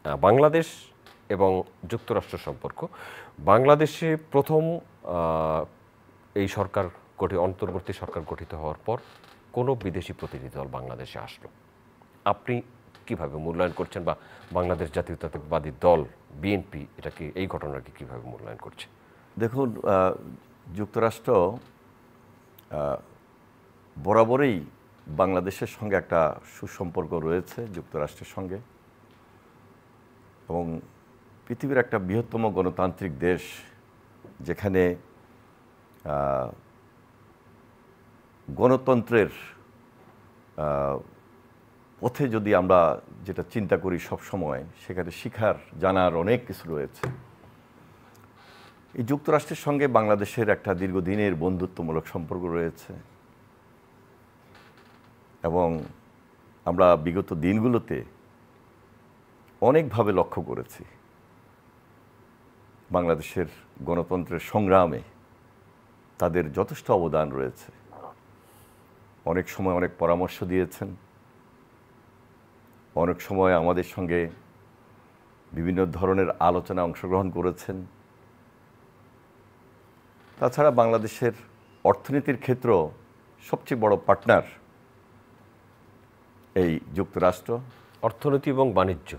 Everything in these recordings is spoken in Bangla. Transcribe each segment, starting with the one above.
বাংলাদেশ এবং যুক্তরাষ্ট্র সম্পর্ক। বাংলাদেশে প্রথম এই সরকার অন্তর্বর্তী সরকার গঠিত হওয়ার পর কোনো বিদেশি প্রতিনিধি দল বাংলাদেশে আসলো। আপনি কিভাবে মূল্যায়ন করছেন, বা বাংলাদেশ জাতীয়তাবাদী দল বিএনপি এটাকে, এই ঘটনাকে কিভাবে মূল্যায়ন করছে? দেখুন, যুক্তরাষ্ট্র বরাবরই বাংলাদেশের সঙ্গে একটা সুসম্পর্ক রয়েছে যুক্তরাষ্ট্রের সঙ্গে, এবং পৃথিবীর একটা বৃহত্তম গণতান্ত্রিক দেশ, যেখানে গণতন্ত্রের পথে যদি আমরা যেটা চিন্তা করি সব সময়, সেখানে শিখার জানার অনেক কিছু রয়েছে। এই যুক্তরাষ্ট্রের সঙ্গে বাংলাদেশের একটা দীর্ঘদিনের বন্ধুত্বমূলক সম্পর্ক রয়েছে, এবং আমরা বিগত দিনগুলোতে অনেকভাবে লক্ষ্য করেছি বাংলাদেশের গণতন্ত্রের সংগ্রামে তাদের যথেষ্ট অবদান রয়েছে। অনেক সময় অনেক পরামর্শ দিয়েছেন, অনেক সময় আমাদের সঙ্গে বিভিন্ন ধরনের আলোচনা অংশগ্রহণ করেছেন। তাছাড়া বাংলাদেশের অর্থনীতির ক্ষেত্র সবচেয়ে বড় পার্টনার এই যুক্তরাষ্ট্র। অর্থনীতি এবং বাণিজ্য,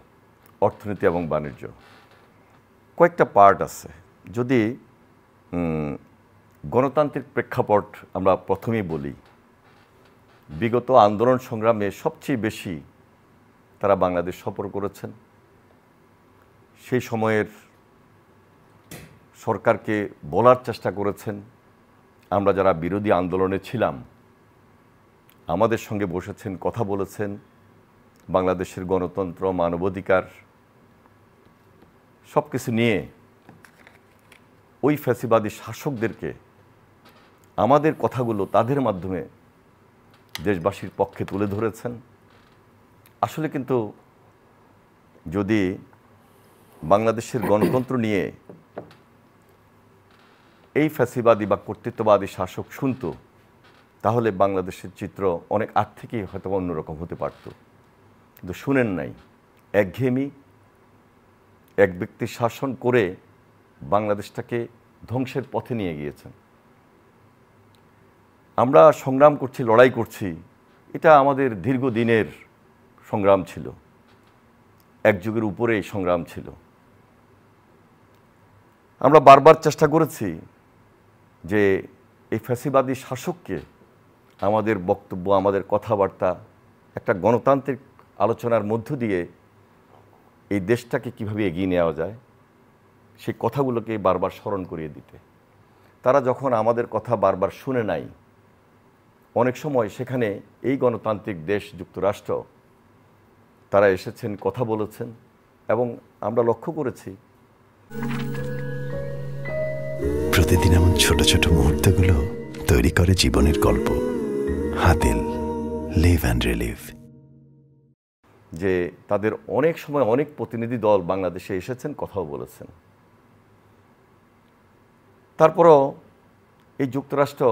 অর্থনীতি এবং বাণিজ্য কয়েকটা পার্ট আছে। যদি গণতান্ত্রিক প্রেক্ষাপট আমরা প্রথমেই বলি, বিগত আন্দোলন সংগ্রামে সবচেয়ে বেশি তারা বাংলাদেশ সফর করেছেন। সেই সময়ের সরকারকে বলার চেষ্টা করেছেন, আমরা যারা বিরোধী আন্দোলনে ছিলাম আমাদের সঙ্গে বসেছেন, কথা বলেছেন, বাংলাদেশের গণতন্ত্র, মানবাধিকার সব কিছু নিয়ে ওই ফ্যাসিবাদী শাসকদেরকে আমাদের কথাগুলো তাদের মাধ্যমে দেশবাসীর পক্ষে তুলে ধরেছেন। আসলে কিন্তু যদি বাংলাদেশের গণতন্ত্র নিয়ে এই ফ্যাসিবাদী বা কর্তৃত্ববাদী শাসক শুনত, তাহলে বাংলাদেশের চিত্র অনেক আগ থেকেই হয়তো অন্যরকম হতে পারত। কিন্তু শুনেন নাই, একঘেয়েমি, এক ব্যক্তির শাসন করে বাংলাদেশটাকে ধ্বংসের পথে নিয়ে গিয়েছেন। আমরা সংগ্রাম করছি, লড়াই করছি, এটা আমাদের দীর্ঘদিনের সংগ্রাম ছিল, এক যুগের উপরে এই সংগ্রাম ছিল। আমরা বারবার চেষ্টা করেছি যে এই ফ্যাসিবাদী শাসককে আমাদের বক্তব্য, আমাদের কথাবার্তা একটা গণতান্ত্রিক আলোচনার মধ্য দিয়ে এই দেশটাকে কিভাবে এগিয়ে নেওয়া যায় সেই কথাগুলোকে বারবার স্মরণ করিয়ে দিতে। তারা যখন আমাদের কথা বারবার শুনে নাই, অনেক সময় সেখানে এই গণতান্ত্রিক দেশ যুক্তরাষ্ট্র তারা এসেছেন, কথা বলেছেন, এবং আমরা লক্ষ্য করেছি প্রতিদিন এমন ছোট ছোট মুহূর্তগুলো তৈরি করে জীবনের গল্প। Hatil, live and relive. যে তাদের অনেক সময় অনেক প্রতিনিধি দল বাংলাদেশে এসেছেন, কথাও বলেছেন। তারপরও এই যুক্তরাষ্ট্র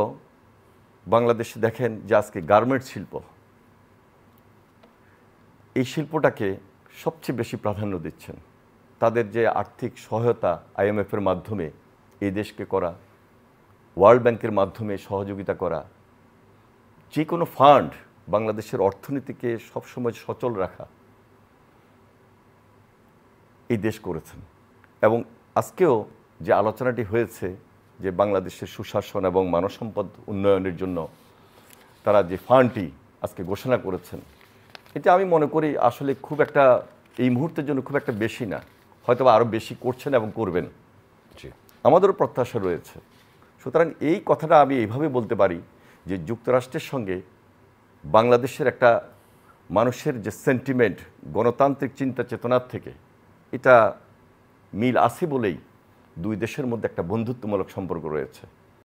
বাংলাদেশে দেখেন যে আজকে গার্মেন্টস শিল্প, এই শিল্পটাকে সবচেয়ে বেশি প্রাধান্য দিচ্ছেন। তাদের যে আর্থিক সহায়তা IMF-এর মাধ্যমে এই দেশকে করা, ওয়ার্ল্ড ব্যাংকের মাধ্যমে সহযোগিতা করা, যে কোনো ফান্ড বাংলাদেশের অর্থনীতিকে সবসময় সচল রাখা, এই দেশ করেছেন। এবং আজকেও যে আলোচনাটি হয়েছে যে বাংলাদেশের সুশাসন এবং মানব সম্পদ উন্নয়নের জন্য তারা যে ফান্ডটি আজকে ঘোষণা করেছেন, এটা আমি মনে করি আসলে খুব একটা এই মুহূর্তের জন্য খুব একটা বেশি না, হয়তো আরও বেশি করছেন এবং করবেন, আমাদেরও প্রত্যাশা রয়েছে। সুতরাং এই কথাটা আমি এইভাবে বলতে পারি যে যুক্তরাষ্ট্রের সঙ্গে বাংলাদেশের একটা মানুষের যে সেন্টিমেন্ট, গণতান্ত্রিক চিন্তা চেতনার থেকে এটা মিল আছে বলেই দুই দেশের মধ্যে একটা বন্ধুত্বমূলক সম্পর্ক রয়েছে।